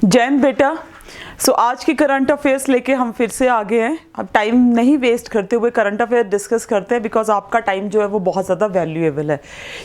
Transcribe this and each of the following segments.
जैन बेटा, आज की करंट अफेयर्स लेके हम फिर से आ गए हैं। अब टाइम नहीं वेस्ट करते हुए करंट अफेयर डिस्कस करते हैं, बिकॉज आपका टाइम जो है वो बहुत ज़्यादा वैल्यूएबल है।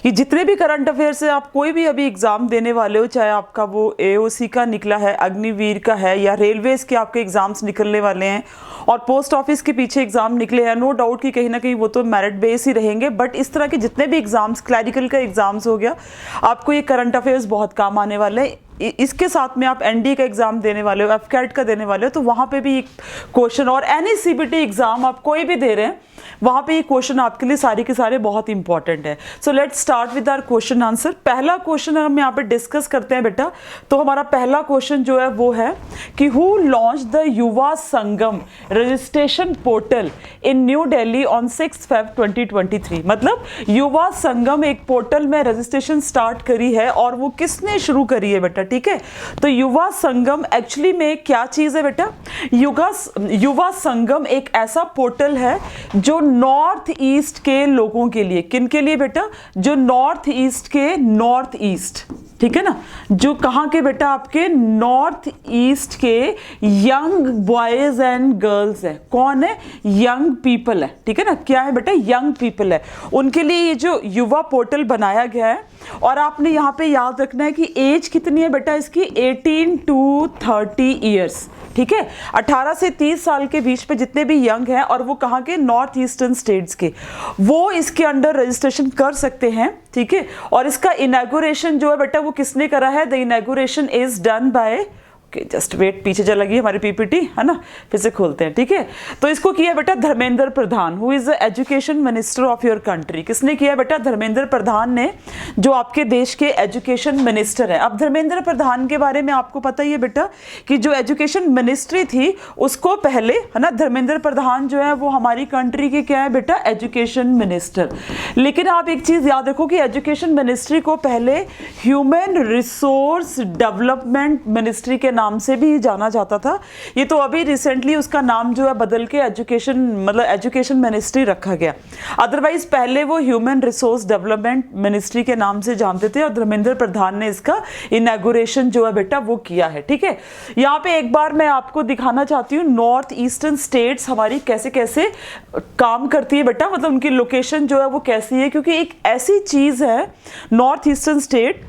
ये जितने भी करंट अफेयर्स है, आप कोई भी अभी एग्ज़ाम देने वाले हो, चाहे आपका वो AOC का निकला है, अग्निवीर का है, या रेलवेज के आपके एग्ज़ाम्स निकलने वाले हैं, और पोस्ट ऑफिस के पीछे एग्ज़ाम निकले हैं, नो डाउट कि कहीं ना कहीं वो तो मेरिट बेस ही रहेंगे। बट इस तरह के जितने भी एग्ज़ाम्स, क्लैरिकल का एग्ज़ाम्स हो गया, आपको ये करंट अफेयर्स बहुत काम आने वाले हैं। इसके साथ में आप ND का एग्जाम देने वाले हो, FCAT का देने वाले हो, तो वहाँ पे भी एक क्वेश्चन, और any CBT एग्जाम आप कोई भी दे रहे हैं, वहाँ पे ये क्वेश्चन आपके लिए सारे के सारे बहुत इंपॉर्टेंट है। So let's start with our question answer. पहला क्वेश्चन हम यहाँ पे डिस्कस करते हैं बेटा। तो हमारा पहला क्वेश्चन जो है वो है कि who launch the Yuva Sangam registration portal in New Delhi on 6 Feb 2023। मतलब युवा संगम एक पोर्टल में रजिस्ट्रेशन स्टार्ट करी है, और वो किसने शुरू करी है बेटा? ठीक है, तो युवा संगम एक्चुअली में क्या चीज है बेटा? युवा संगम एक ऐसा पोर्टल है जो नॉर्थ ईस्ट के लोगों के लिए, किन के लिए बेटा? जो नॉर्थ ईस्ट के, नॉर्थ ईस्ट, ठीक है ना, जो कहाँ के बेटा? आपके नॉर्थ ईस्ट के यंग बॉयज एंड गर्ल्स है। कौन है? यंग पीपल है, ठीक है ना। क्या है बेटा? यंग पीपल है, उनके लिए ये जो युवा पोर्टल बनाया गया है। और आपने यहाँ पे याद रखना है कि एज कितनी है बेटा इसकी? 18 to 30 ईयर्स, ठीक है। 18 से 30 साल के बीच पे जितने भी यंग हैं, और वो कहाँ के? नॉर्थ ईस्टर्न स्टेट्स के, वो इसके अंडर रजिस्ट्रेशन कर सकते हैं, ठीक है। और इसका इनॉग्रेशन जो है बेटा वो किसने करा है? The inauguration is done by, just wait, पीछे चला गई हमारी PPT, है ना, फिर से खोलते हैं, ठीक है। तो इसको किया बेटा Dharmendra Pradhan, who is the education minister of your country. किसने किया बेटा? धर्मेंद्र प्रधान ने, जो आपके देश के एजुकेशन मिनिस्टर है। अब धर्मेंद्र प्रधान के बारे में आपको पता ही है बेटा कि जो एजुकेशन मिनिस्ट्री थी उसको पहले, है ना, धर्मेंद्र प्रधान जो है वो हमारी कंट्री के क्या है बेटा? Education minister. लेकिन आप एक चीज याद रखो कि एजुकेशन मिनिस्ट्री को पहले ह्यूमन रिसोर्स डेवलपमेंट मिनिस्ट्री के नाम से भी जाना जाता था। ये तो अभी रिसेंटली उसका नाम जो है बदल के एजुकेशन, मतलब एजुकेशन मिनिस्ट्री रखा गया। अदरवाइज पहले वो ह्यूमन रिसोर्स डेवलपमेंट मिनिस्ट्री के नाम से जानते थे, और धर्मेंद्र प्रधान ने इसका इनॉग्रेशन जो है बेटा वो किया है, ठीक है। यहाँ पे एक बार मैं आपको दिखाना चाहती हूँ नॉर्थ ईस्टर्न स्टेट्स हमारी कैसे कैसे काम करती है बेटा, मतलब उनकी लोकेशन जो है वो कैसी है, क्योंकि एक ऐसी चीज है नॉर्थ ईस्टर्न स्टेट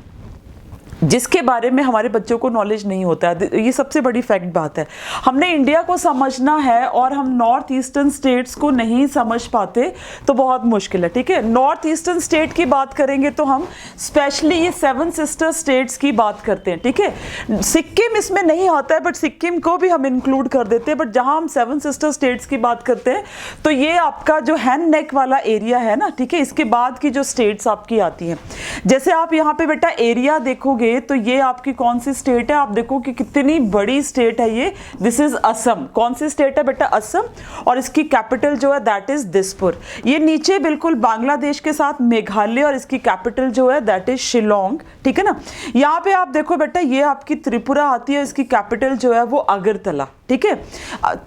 जिसके बारे में हमारे बच्चों को नॉलेज नहीं होता है। ये सबसे बड़ी फैक्ट बात है। हमने इंडिया को समझना है और हम नॉर्थ ईस्टर्न स्टेट्स को नहीं समझ पाते तो बहुत मुश्किल है, ठीक है। नॉर्थ ईस्टर्न स्टेट की बात करेंगे तो हम स्पेशली ये 7 सिस्टर स्टेट्स की बात करते हैं, ठीक है। सिक्किम इसमें नहीं आता है, बट सिक्किम को भी हम इंक्लूड कर देते हैं। बट जहां हम 7 सिस्टर स्टेट्स की बात करते हैं तो ये आपका जो हैंड नेक वाला एरिया है ना, ठीक है, इसके बाद की जो स्टेट्स आपकी आती हैं। जैसे आप यहाँ पे बेटा एरिया देखोगे तो ये आपकी कौन सी स्टेट है? आप देखो कि कितनी बड़ी स्टेट है ये। This is Assam. कौन सी स्टेट है बेटा? असम। और इसकी कैपिटल जो है दैट इज दिसपुर। ये नीचे बिल्कुल बांग्लादेश के साथ मेघालय, और इसकी कैपिटल जो है दैट इज शिलोंग, ठीक है ना। यहाँ पे आप देखो बेटा ये आपकी त्रिपुरा आती है, इसकी कैपिटल जो है वो अगरतला, ठीक है।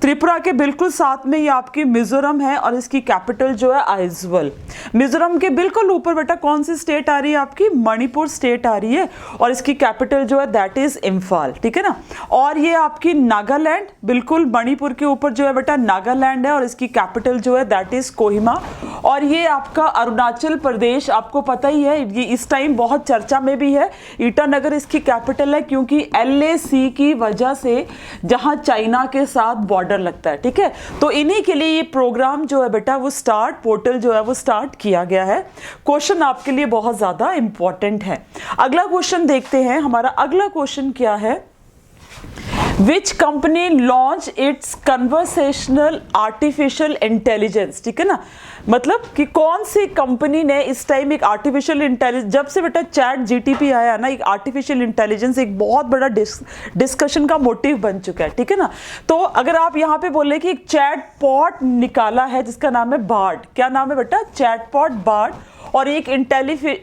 त्रिपुरा के बिल्कुल साथ में ये आपकी मिजोरम है, और इसकी कैपिटल जो है आइजवल। मिजोरम के बिल्कुल ऊपर बेटा कौन सी स्टेट आ रही है? आपकी मणिपुर स्टेट आ रही है, और इसकी कैपिटल जो है दैट इज इम्फाल, ठीक है ना। और ये आपकी नागालैंड, बिल्कुल मणिपुर के ऊपर जो है बेटा नागालैंड है, और इसकी कैपिटल जो है दैट इज कोहिमा। और ये आपका अरुणाचल प्रदेश, आपको पता ही है, ये इस टाइम बहुत चर्चा में भी है। ईटानगर इसकी कैपिटल है, क्योंकि LAC की वजह से जहां चाइना के साथ बॉर्डर लगता है, ठीक है। तो इन्हीं के लिए ये प्रोग्राम जो है बेटा वो पोर्टल जो है वो स्टार्ट किया गया है। क्वेश्चन आपके लिए बहुत ज्यादा इंपॉर्टेंट है। अगला क्वेश्चन देखते हैं। हमारा अगला क्वेश्चन क्या है? Which company launched its conversational artificial intelligence, ठीक है ना, मतलब कि कौन सी कंपनी ने इस टाइम एक आर्टिफिशियल इंटेलिजेंस, जब से बेटा ChatGPT आया ना, एक आर्टिफिशियल इंटेलिजेंस एक बहुत बड़ा डिस्कशन का मोटिव बन चुका है, ठीक है ना। तो अगर आप यहाँ पे बोले कि एक चैटबॉट निकाला है जिसका नाम है बार्ड। क्या नाम है बेटा? Chatbot Bard. और एक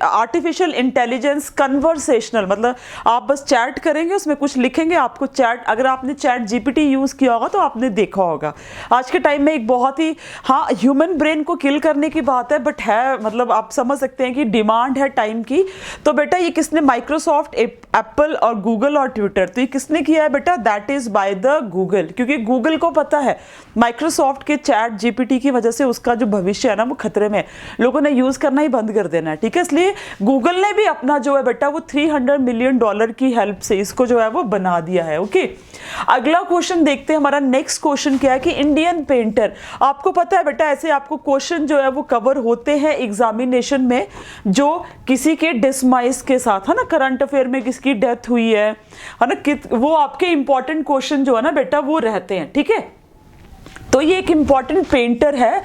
आर्टिफिशियल इंटेलिजेंस कन्वर्सेशनल, मतलब आप बस चैट करेंगे, उसमें कुछ लिखेंगे, आपको चैट, अगर आपने चैट जीपीटी यूज किया होगा तो आपने देखा होगा। आज के टाइम में एक बहुत ही, हाँ ह्यूमन ब्रेन को किल करने की बात है, बट है, मतलब आप समझ सकते हैं कि डिमांड है टाइम की। तो बेटा ये किसने, माइक्रोसॉफ्ट, एप्पल और गूगल और ट्विटर, तो ये किसने किया है बेटा, that is by the Google, क्योंकि गूगल को पता है माइक्रोसॉफ्ट के चैट जीपीटी की वजह से उसका जो भविष्य है ना वो खतरे में, लोगों ने यूज करना ही बंद कर देना है, ठीक है। इसलिए गूगल ने भी अपना जो है बेटा वो $300 मिलियन की हेल्प से इसको जो है वो बना दिया है। ओके, अगला क्वेश्चन देखते हैं, हमारा नेक्स्ट क्वेश्चन क्या है कि इंडियन पेंटर, आपको पता है बेटा ऐसे आपको क्वेश्चन जो है वो कवर होते हैं एग्जामिनेशन में, जो किसी के डिसमाइस के साथ है ना, करंट अफेयर में किसकी डेथ हुई है ना, वो आपके इंपॉर्टेंट क्वेश्चन जो है ना बेटा वो रहते हैं, ठीक है। तो ये एक इंपॉर्टेंट पेंटर है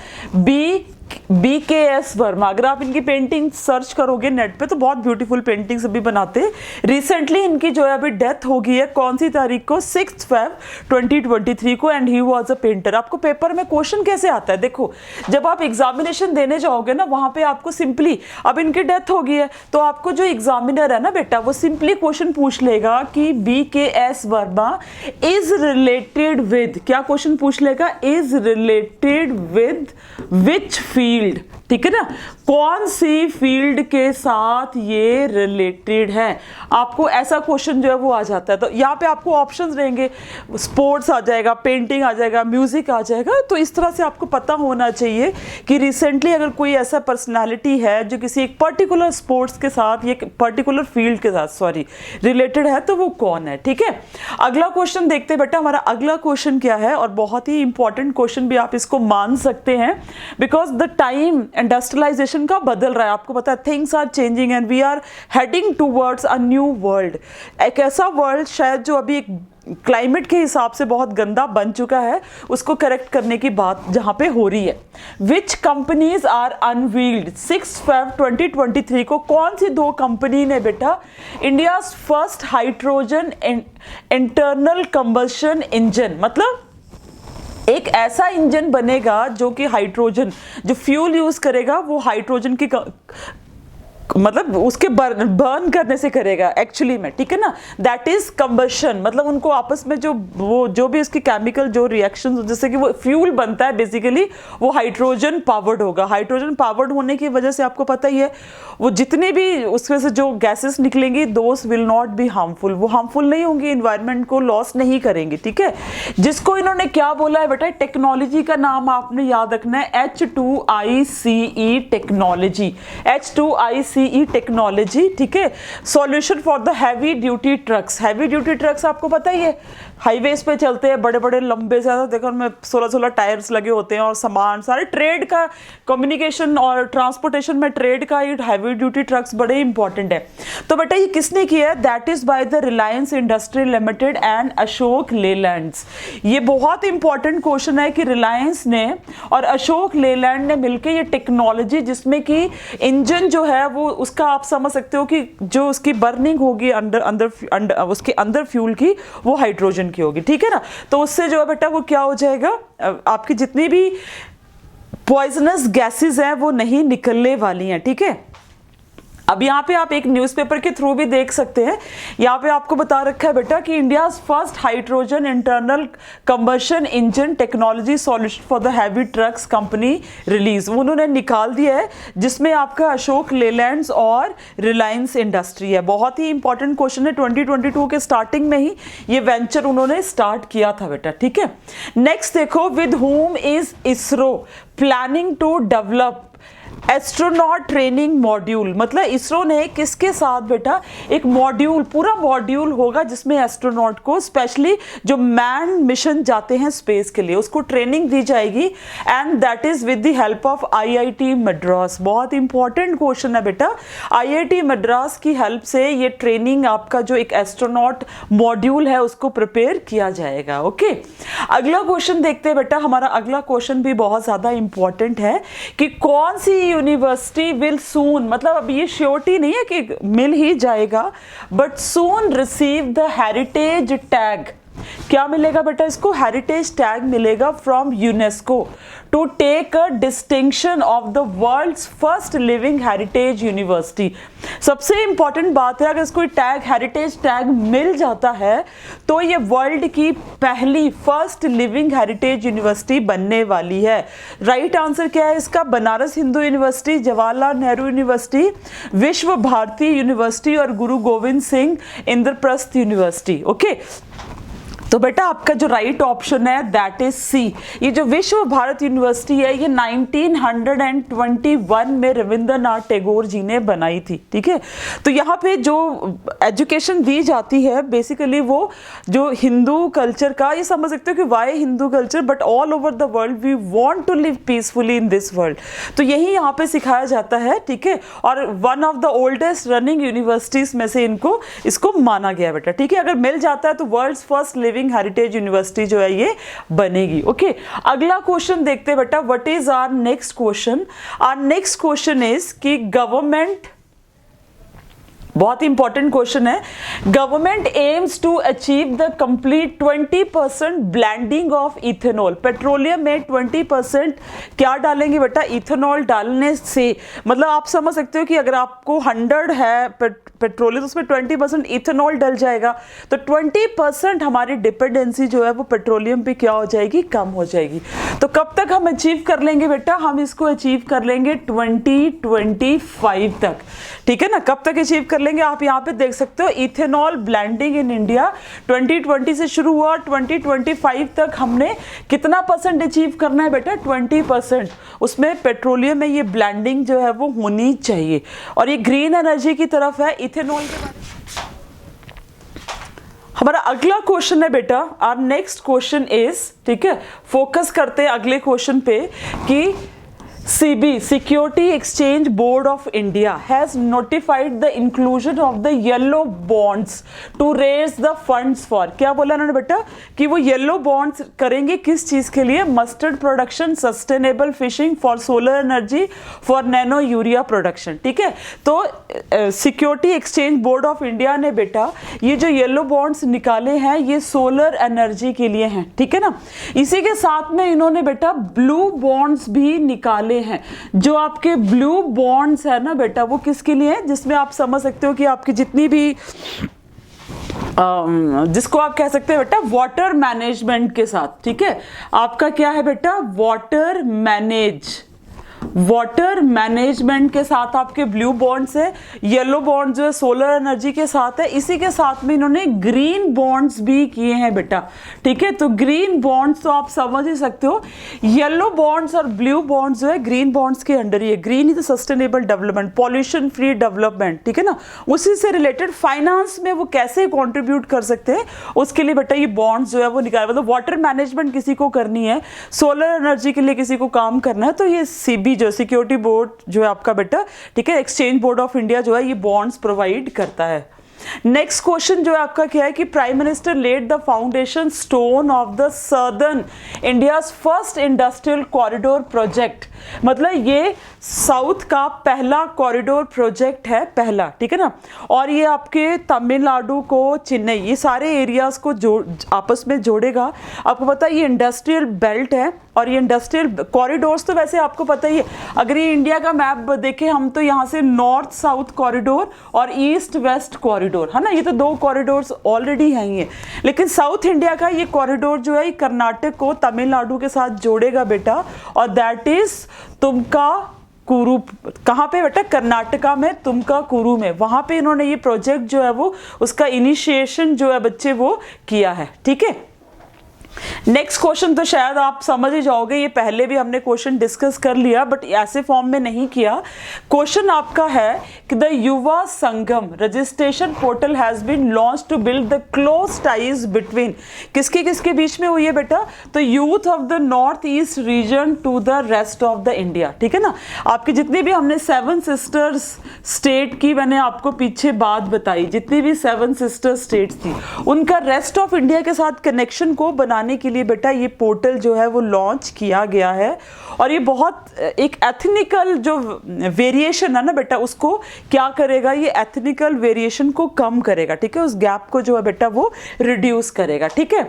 BKS वर्मा, अगर आप इनकी पेंटिंग सर्च करोगे नेट पे तो बहुत ब्यूटीफुल पेंटिंग्स अभी बनाते हैं। रिसेंटली इनकी जो है अभी डेथ हो गई है, कौन सी तारीख को, 6 Feb 2023 को, and he was a painter. आपको पेपर में क्वेश्चन कैसे आता है, देखो जब आप एग्जामिनेशन देने जाओगे ना वहां पे आपको सिंपली, अब इनकी डेथ हो गई है तो आपको जो एग्जामिनर है ना बेटा वो सिंपली क्वेश्चन पूछ लेगा कि BKS Verma is related with, क्या क्वेश्चन पूछ लेगा, is related with which field, ठीक है ना, कौन सी फील्ड के साथ ये रिलेटेड है, आपको ऐसा क्वेश्चन जो है वो आ जाता है। तो यहाँ पे आपको ऑप्शंस रहेंगे, स्पोर्ट्स आ जाएगा, पेंटिंग आ जाएगा, म्यूजिक आ जाएगा। तो इस तरह से आपको पता होना चाहिए कि रिसेंटली अगर कोई ऐसा पर्सनालिटी है जो किसी एक पर्टिकुलर स्पोर्ट्स के साथ, ये पर्टिकुलर फील्ड के साथ रिलेटेड है तो वो कौन है, ठीक है। अगला क्वेश्चन देखते हैं बेटा, हमारा अगला क्वेश्चन क्या है, और बहुत ही इंपॉर्टेंट क्वेश्चन भी आप इसको मान सकते हैं, बिकॉज द टाइम इंडस्ट्रियलाइजेशन का बदल रहा है, आपको पता है things are changing and we are heading towards a new world, एक ऐसा वर्ल्ड शायद जो अभी एक क्लाइमेट के हिसाब से बहुत गंदा बन चुका है, उसको करेक्ट करने की बात जहां पे हो रही है। Which companies are unveiled 6 Feb 2023 को, कौन सी दो कंपनी ने बेटा India first hydrogen internal combustion engine, मतलब एक ऐसा इंजन बनेगा जो कि हाइड्रोजन, जो फ्यूल यूज करेगा वो हाइड्रोजन की मतलब उसके बर्न करने से करेगा एक्चुअली में, ठीक है ना, दैट इज कंबशन, मतलब उनको आपस में जो भी उसकी केमिकल जो रिएक्शन जैसे कि वो फ्यूल बनता है बेसिकली वो हाइड्रोजन पावर्ड होगा। हाइड्रोजन पावर्ड होने की वजह से आपको पता ही है वो जितने भी उसमें से जो गैसेस निकलेंगी दोस विल नॉट बी हार्मफुल, वो हार्मफुल नहीं होंगी, इन्वायरमेंट को लॉस नहीं करेंगी, ठीक है। जिसको इन्होंने क्या बोला है बेटा, टेक्नोलॉजी का नाम आपने याद रखना है, H2ICE टेक्नोलॉजी, H2ICE टेक्नोलॉजी, ठीक है। Solution for the heavy duty trucks, heavy duty trucks आपको पता ही है हाईवेज पे चलते हैं, बड़े बड़े लंबे ज्यादा, देखो उनमें 16 टायर्स लगे होते हैं और सामान सारे ट्रेड का, कम्युनिकेशन और ट्रांसपोर्टेशन में ट्रेड का ये हैवी ड्यूटी ट्रक्स बड़े इंपॉर्टेंट है। तो बेटा ये किसने किया है, that is by the Reliance Industry Limited and Ashok Leylands. ये बहुत इंपॉर्टेंट क्वेश्चन है कि रिलायंस ने और अशोक लेलैंड ने मिलकर ये टेक्नोलॉजी, जिसमें कि इंजन जो है वो उसका आप समझ सकते हो कि जो उसकी बर्निंग होगी अंदर उसके अंदर फ्यूल की वो हाइड्रोजन की होगी, ठीक है ना। तो उससे जो है बेटा वो क्या हो जाएगा, आपकी जितनी भी पॉइजनस गैसेस हैं वो नहीं निकलने वाली हैं, ठीक है। अब यहाँ पे आप एक न्यूज़पेपर के थ्रू भी देख सकते हैं, यहाँ पे आपको बता रखा है बेटा कि India first hydrogen internal combustion engine technology solution for the heavy trucks company release, उन्होंने निकाल दिया है, जिसमें आपका अशोक लेलैंड्स और रिलायंस इंडस्ट्री है। बहुत ही इंपॉर्टेंट क्वेश्चन है, 2022 के स्टार्टिंग में ही ये वेंचर उन्होंने स्टार्ट किया था बेटा, ठीक है। नेक्स्ट देखो, with whom is ISRO planning to develop astronaut training module, मतलब इसरो ने किसके साथ बेटा एक मॉड्यूल, पूरा मॉड्यूल होगा जिसमें एस्ट्रोनॉट को स्पेशली जो मैन मिशन जाते हैं स्पेस के लिए उसको ट्रेनिंग दी जाएगी, and that is with the help of IIT Madras. बहुत इंपॉर्टेंट क्वेश्चन है बेटा, IIT मद्रास की हेल्प से ये ट्रेनिंग आपका जो एक एस्ट्रोनॉट मॉड्यूल है उसको प्रिपेयर किया जाएगा। ओके, अगला क्वेश्चन देखते हैं बेटा, हमारा अगला क्वेश्चन भी बहुत ज्यादा इंपॉर्टेंट है कि कौन सी यूनिवर्सिटी विल सून, मतलब अब ये श्योरिटी नहीं है कि मिल ही जाएगा, but soon receive the heritage tag क्या मिलेगा बेटा इसको? हेरिटेज टैग मिलेगा from UNESCO to take a distinction of the world's first living heritage university. सबसे इंपॉर्टेंट बात है, अगर इसको टैग हेरिटेज टैग मिल जाता है तो ये वर्ल्ड की पहली फर्स्ट लिविंग हेरिटेज यूनिवर्सिटी बनने वाली है। राइट आंसर क्या है इसका? बनारस हिंदू यूनिवर्सिटी, जवाहरलाल नेहरू यूनिवर्सिटी, विश्व भारती यूनिवर्सिटी और गुरु गोविंद सिंह इंद्रप्रस्थ यूनिवर्सिटी। ओके, तो बेटा आपका जो राइट ऑप्शन है दैट इज सी। ये जो विश्व भारत यूनिवर्सिटी है ये 1921 में रविंद्रनाथ टैगोर जी ने बनाई थी। ठीक है, तो यहाँ पे जो एजुकेशन दी जाती है बेसिकली वो जो हिंदू कल्चर का, ये समझ सकते हो कि why Hindu culture, but all over the world we want to live peacefully in this world, तो यही यहाँ पे सिखाया जाता है। ठीक है, और one of the oldest running universities में से इसको माना गया बेटा। ठीक है, अगर मिल जाता है तो world's first living heritage university जो है ये बनेगी। ओके, अगला क्वेश्चन देखते हैं बेटा। What is our next question? Our next question is कि गवर्नमेंट, बहुत इंपॉर्टेंट क्वेश्चन है, government aims to achieve the complete 20% blending of ethanol. Petroleum में 20% क्या डालेंगे बेटा? इथेनॉल डालने से, मतलब आप समझ सकते हो कि अगर आपको 100 है पेट्रोलियम तो उसमें 20% इथेनॉल डल जाएगा, तो 20% हमारी डिपेंडेंसी जो है वो पेट्रोलियम पे क्या हो जाएगी? कम हो जाएगी। तो कब तक हम अचीव कर लेंगे बेटा? हम इसको अचीव कर लेंगे 2025 तक। ठीक है ना, कब तक अचीव कर लेंगे? आप यहाँ पे देख सकते हो इथेनॉल ब्लेंडिंग इन इंडिया 2020 से शुरू हुआ, 2025 तक हमने कितना परसेंट अचीव करना है बेटा? 20%। उसमें पेट्रोलियम में ये ब्लेंडिंग जो है वो होनी चाहिए, और ये ग्रीन एनर्जी की तरफ है। इथेनॉल के बारे में हमारा अगला क्वेश्चन है बेटा। आवर नेक्स्ट क्वेश्चन इज, ठीक है, फोकस करते हैं अगले क्वेश्चन पे कि CB Security Exchange Board of India has notified the inclusion of the yellow bonds to raise the funds for, क्या बोला उन्होंने बेटा? कि वो येलो बॉन्ड्स करेंगे किस चीज के लिए? Mustard production, sustainable fishing, for solar energy, for nano urea production. ठीक है, तो security exchange board of India ने बेटा ये जो येलो बॉन्ड्स निकाले हैं ये सोलर एनर्जी के लिए हैं। ठीक है ना, इसी के साथ में इन्होंने बेटा ब्लू बॉन्ड्स भी निकाले हैं। जो आपके ब्लू बॉन्ड्स है ना बेटा वो किसके लिए है? जिसमें आप समझ सकते हो कि आपकी जितनी भी जिसको आप कह सकते हैं बेटा वाटर मैनेजमेंट के साथ। ठीक है, आपका क्या है बेटा? वाटर मैनेजमेंट के साथ आपके ब्लू बॉन्ड्स है। येलो बॉन्ड जो है सोलर एनर्जी के साथ है। इसी के साथ में इन्होंने ग्रीन बॉन्ड्स भी किए हैं बेटा। ठीक है, तो ग्रीन बॉन्ड्स तो आप समझ ही सकते हो, येलो बॉन्ड्स और ब्लू बॉन्ड्स जो है ग्रीन बॉन्ड्स के अंडर ही है। Green is sustainable development, pollution free development. ठीक है ना, उसी से रिलेटेड फाइनेंस में वो कैसे कॉन्ट्रीब्यूट कर सकते हैं उसके लिए बेटा ये बॉन्ड्स जो है वो निकाले। मतलब वाटर मैनेजमेंट किसी को करनी है, सोलर एनर्जी के लिए किसी को काम करना है, तो ये CB जो सिक्योरिटी बोर्ड जो है आपका बेटा, ठीक है, एक्सचेंज बोर्ड ऑफ इंडिया जो है ये बॉन्ड्स प्रोवाइड करता है। नेक्स्ट क्वेश्चन जो है आपका क्या है कि prime minister laid the foundation stone of the southern India's first industrial corridor project. मतलब ये साउथ का पहला कॉरिडोर प्रोजेक्ट है, पहला। ठीक है ना, और ये आपके तमिलनाडु को, चेन्नई, ये सारे एरियाज को आपस में जोड़ेगा। आपको पता है ये इंडस्ट्रियल बेल्ट है, और ये इंडस्ट्रियल कॉरिडोर्स तो वैसे आपको पता ही है। अगर ये इंडिया का मैप देखें हम तो यहाँ से नॉर्थ साउथ कॉरिडोर और ईस्ट वेस्ट कॉरिडोर है ना, ये तो दो कॉरिडोर्स ऑलरेडी हैं ये। लेकिन साउथ इंडिया का ये कॉरिडोर जो है कर्नाटक को तमिलनाडु के साथ जोड़ेगा बेटा, और दैट इज तुमकाकुरु। कहाँ पे बेटा? कर्नाटका में, तुमकाकुरु में। वहां पे इन्होंने ये प्रोजेक्ट जो है वो उसका इनिशिएशन जो है बच्चे वो किया है। ठीक है, नेक्स्ट क्वेश्चन तो शायद आप समझ ही जाओगे, ये पहले भी हमने क्वेश्चन डिस्कस कर लिया बट ऐसे फॉर्म में नहीं किया। क्वेश्चन आपका है कि the Yuva Sangam registration portal has been launch to build the close ties between, किसके किसके बीच में हुई है बेटा? तो youth of the north east region to the rest of the India. ठीक है ना, आपकी जितनी भी हमने 7 सिस्टर्स स्टेट की मैंने आपको पीछे बात बताई, जितनी भी 7 सिस्टर स्टेट्स थी उनका रेस्ट ऑफ इंडिया के साथ कनेक्शन को बनाने बताने के लिए बेटा ये पोर्टल जो है वो लॉन्च किया गया है, और ये बहुत एक एथनिकल जो वेरिएशन है ना बेटा उसको क्या करेगा, ये एथनिकल वेरिएशन को कम करेगा, ठीक है, उस गैप को जो है बेटा वो रिड्यूस करेगा, ठीक है।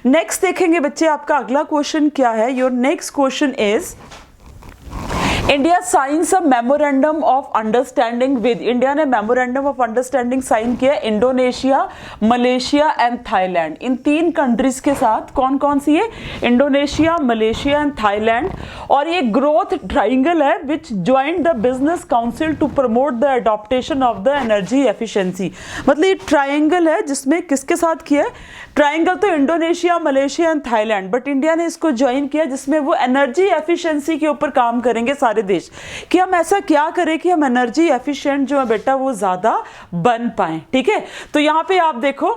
नेक्स्ट देखेंगे बच्चे आपका अगला क्वेश्चन क्या है। Your next question is India signs a memorandum of understanding with, India ने मेमोरेंडम ऑफ अंडरस्टैंडिंग साइन किया इंडोनेशिया, मलेशिया एंड थाईलैंड, इन 3 कंट्रीज के साथ। कौन कौन सी है? Indonesia, Malaysia and Thailand. और ये ग्रोथ ट्राइंगल है which joint the business council to promote the adaptation of the energy efficiency. मतलब ये ट्राइंगल है जिसमें किसके साथ किया है? ट्राइंगल तो Indonesia, Malaysia and Thailand, but India ने इसको ज्वाइन किया जिसमें वो एनर्जी एफिशिएंसी के ऊपर काम करेंगे सारे देश, कि हम ऐसा क्या करें कि हम एनर्जी एफिशिएंट जो है बेटा वो ज्यादा बन पाए, ठीक है। तो यहां पे आप देखो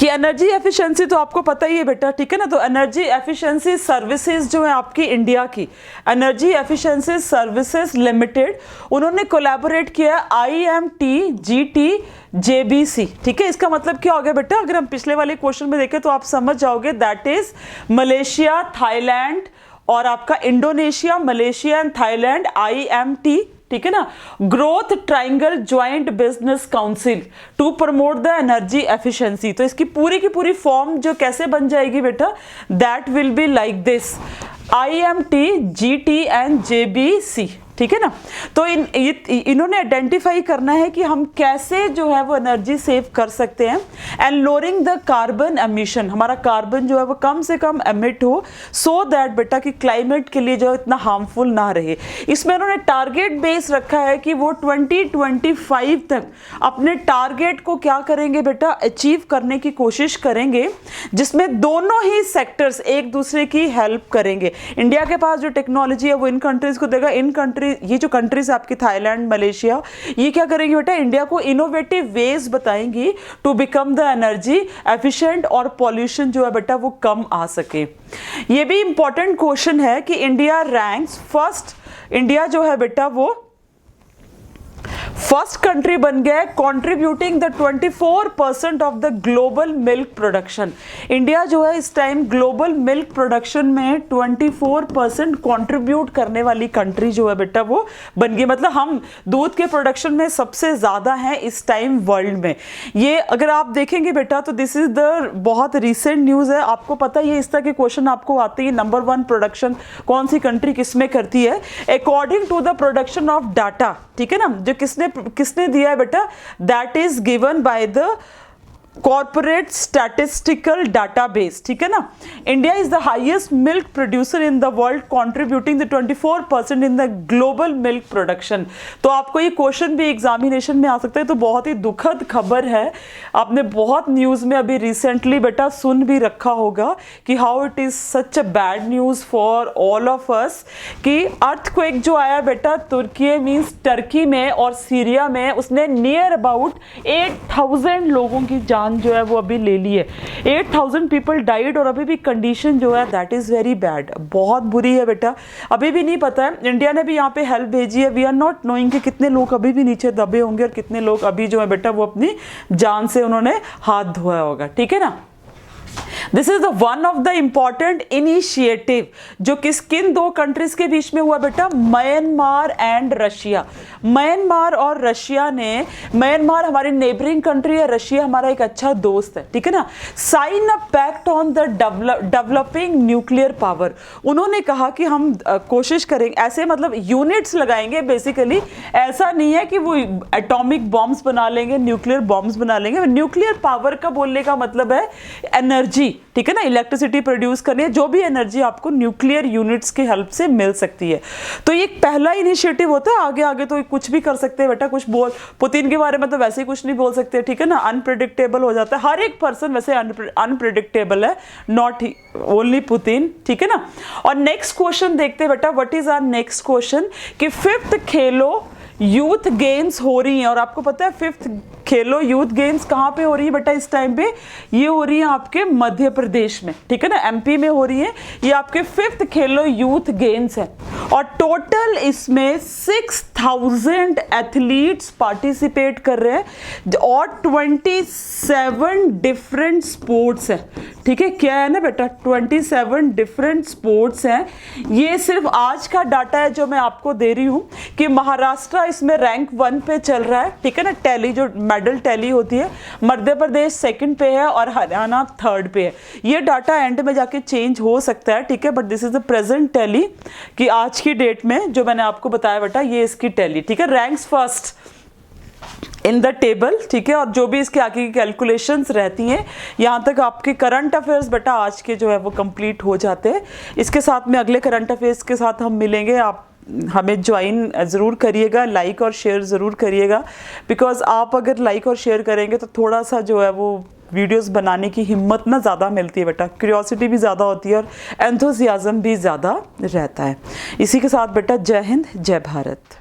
कि एनर्जी एफिशिएंसी तो आपको पता ही है बेटा, ठीक है ना। तो एनर्जी एफिशिएंसी सर्विसेज जो है आपकी इंडिया की, एनर्जी एफिशिएंसी सर्विसेज लिमिटेड, उन्होंने कोलैबोरेट किया IMT GT JBC, ठीक है। इसका मतलब क्या हो गया बेटा, अगर हम पिछले वाले क्वेश्चन में देखें तो आप समझ जाओगे, दैट इज मलेशिया, थाईलैंड और आपका Indonesia, Malaysia and Thailand, IMT, ठीक है ना, growth triangle joint business council to promote the energy efficiency. तो इसकी पूरी की पूरी फॉर्म जो कैसे बन जाएगी बेटा, that will be like this, IMT GT and JBC, ठीक है ना। तो इन्होंने आइडेंटिफाई करना है कि हम कैसे जो है वो एनर्जी सेव कर सकते हैं, and lowering the carbon emission, हमारा कार्बन जो है वो कम से कम एमिट हो, सो दैट बेटा कि क्लाइमेट के लिए जो इतना हार्मफुल ना रहे। इसमें उन्होंने टारगेट बेस रखा है कि वो 2025 तक अपने टारगेट को क्या करेंगे बेटा, अचीव करने की कोशिश करेंगे, जिसमें दोनों ही सेक्टर्स एक दूसरे की हेल्प करेंगे। इंडिया के पास जो टेक्नोलॉजी है वो इन कंट्रीज को देगा, इन कंट्री, ये जो कंट्रीज आपकी थाईलैंड, मलेशिया, ये क्या करेंगे बेटा, इंडिया को इनोवेटिव वेज बताएंगी to become the energy efficient, और पॉल्यूशन जो है बेटा वो कम आ सके। ये भी इंपॉर्टेंट क्वेश्चन है कि इंडिया रैंक्स फर्स्ट, इंडिया जो है बेटा वो फर्स्ट कंट्री बन गया है contributing the 24% of the global milk production. India जो है इस टाइम ग्लोबल मिल्क प्रोडक्शन में 24% कॉन्ट्रीब्यूट करने वाली कंट्री जो है बेटा वो बन गई। मतलब हम दूध के प्रोडक्शन में सबसे ज्यादा हैं इस टाइम वर्ल्ड में। ये अगर आप देखेंगे बेटा तो दिस इज द बहुत रिसेंट न्यूज है। आपको पता ही है इस तरह के क्वेश्चन आपको आते हैं, नंबर 1 प्रोडक्शन कौन सी कंट्री किसमें करती है according to the production of data, ठीक है ना, जो किसने दिया है बेटा, that is given by the corporate statistical database, ठीक है ना। India is the highest milk producer in the world contributing the 24% in the global milk production. तो आपको ये क्वेश्चन भी एग्जामिनेशन में आ सकता है, तो बहुत ही दुखद खबर है। आपने बहुत न्यूज में अभी रिसेंटली बेटा सुन भी रखा होगा कि how it is such a bad news for all of us कि अर्थक्वेक जो आया बेटा तुर्की मीन्स टर्की में और सीरिया में, उसने नियर अबाउट 8000 लोगों की जान जो है वो अभी ले ली है। 8000 पीपल डाइड और अभी भी कंडीशन जो है दैट इज वेरी बैड, बहुत बुरी है बेटा। अभी भी नहीं पता है, इंडिया ने भी यहाँ पे हेल्प भेजी है। वी आर नॉट नोइंग कि कितने लोग अभी भी नीचे दबे होंगे और कितने लोग अभी जो है बेटा वो अपनी जान से उन्होंने हाथ धोया होगा, ठीक है ना। This is the one of the important initiative जो किन 2 कंट्रीज के बीच में हुआ बेटा, म्यांमार एंड रशिया। म्यांमार और रशिया ने, म्यांमार हमारी नेबरिंग कंट्री है, रशिया हमारा एक अच्छा दोस्त है, ठीक है ना, sign a pact on the developing nuclear power. उन्होंने कहा कि हम कोशिश करेंगे, ऐसे मतलब यूनिट्स लगाएंगे बेसिकली, ऐसा नहीं है कि वो एटॉमिक बॉम्ब्स बना लेंगे, न्यूक्लियर बॉम्ब्स बना लेंगे। न्यूक्लियर पावर का बोलने का मतलब है एनर्जी, ठीक है ना, इलेक्ट्रिसिटी प्रोड्यूस करनी है, जो भी एनर्जी आपको न्यूक्लियर यूनिट्स की हेल्प से मिल सकती है। तो ये पहला इनिशिएटिव होता है। आगे आगे तो कुछ भी कर सकते हैं बेटा, कुछ बोल पुतिन के बारे में तो वैसे ही कुछ नहीं बोल सकते, ठीक है ना, अनप्रेडिक्टेबल हो जाता है। हर एक पर्सन वैसे अनप्रेडिक्टेबल है, नॉट ओनली पुतिन, ठीक है ना। और नेक्स्ट क्वेश्चन देखते हैं बेटा, what is our next question कि 5th खेलो यूथ गेम्स हो रही हैं, और आपको पता है 5th खेलो यूथ गेम्स कहाँ पे हो रही है बेटा इस टाइम पे? ये हो रही है आपके मध्य प्रदेश में, ठीक है ना, एमपी में हो रही है। ये आपके 5th खेलो यूथ गेम्स है और टोटल इसमें 6000 एथलीट्स पार्टिसिपेट कर रहे हैं और 27 डिफरेंट स्पोर्ट्स है, ठीक है। क्या है ना बेटा, 27 डिफरेंट स्पोर्ट्स हैं। ये सिर्फ आज का डाटा है जो मैं आपको दे रही हूँ कि महाराष्ट्र इसमें रैंक 1 पे चल रहा है, ठीक है ना, टैली जो मेडल टैली होती है। मध्य प्रदेश 2nd पे है और हरियाणा 3rd पे है। ये डाटा एंड में जाके चेंज हो सकता है, ठीक है, but this is the present tally कि आज की डेट में जो मैंने आपको बताया बेटा ये इसकी टैली, ठीक है। Ranks first in the table, ठीक है, और जो भी इसके आगे की कैलकुलेशंस रहती हैं, यहाँ तक आपके करंट अफेयर्स बेटा आज के जो है वो कंप्लीट हो जाते हैं। इसके साथ में अगले करंट अफेयर्स के साथ हम मिलेंगे। आप हमें ज्वाइन ज़रूर करिएगा, लाइक और शेयर ज़रूर करिएगा, बिकॉज आप अगर लाइक और शेयर करेंगे तो थोड़ा सा जो है वो वीडियोस बनाने की हिम्मत ना ज़्यादा मिलती है बेटा, क्यूरियोसिटी भी ज़्यादा होती है और एंथुसियाज्म भी ज़्यादा रहता है। इसी के साथ बेटा जय हिंद, जय भारत।